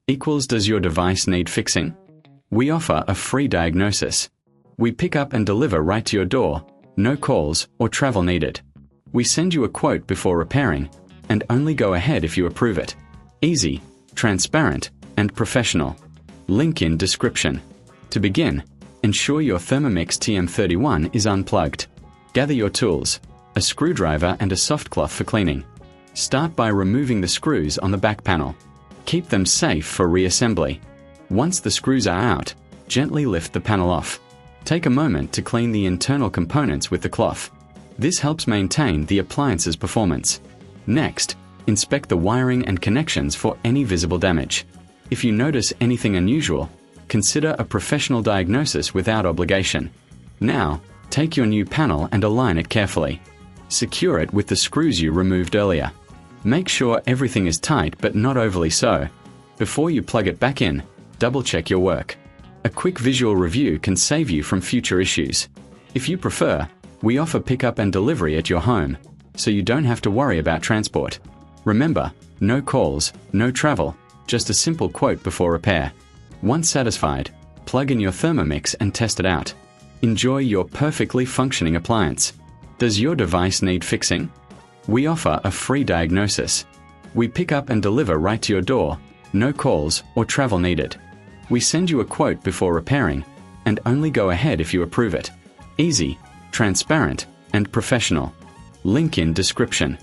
equals does your device need fixing? We offer a free diagnosis. We pick up and deliver right to your door, no calls or travel needed. We send you a quote before repairing, and only go ahead if you approve it. Easy, transparent, and professional. Link in description. To begin, ensure your Thermomix TM31 is unplugged. Gather your tools, a screwdriver and a soft cloth for cleaning. Start by removing the screws on the back panel. Keep them safe for reassembly. Once the screws are out, gently lift the panel off. Take a moment to clean the internal components with the cloth. This helps maintain the appliance's performance. Next, inspect the wiring and connections for any visible damage. If you notice anything unusual, consider a professional diagnosis without obligation. Now, take your new panel and align it carefully. Secure it with the screws you removed earlier. Make sure everything is tight but not overly so. Before you plug it back in, double-check your work. A quick visual review can save you from future issues. If you prefer, we offer pickup and delivery at your home, so you don't have to worry about transport. Remember, no calls, no travel, just a simple quote before repair. Once satisfied, plug in your Thermomix and test it out. Enjoy your perfectly functioning appliance. Does your device need fixing? We offer a free diagnosis. We pick up and deliver right to your door, no calls or travel needed. We send you a quote before repairing, and only go ahead if you approve it. Easy, transparent, and professional. Link in description.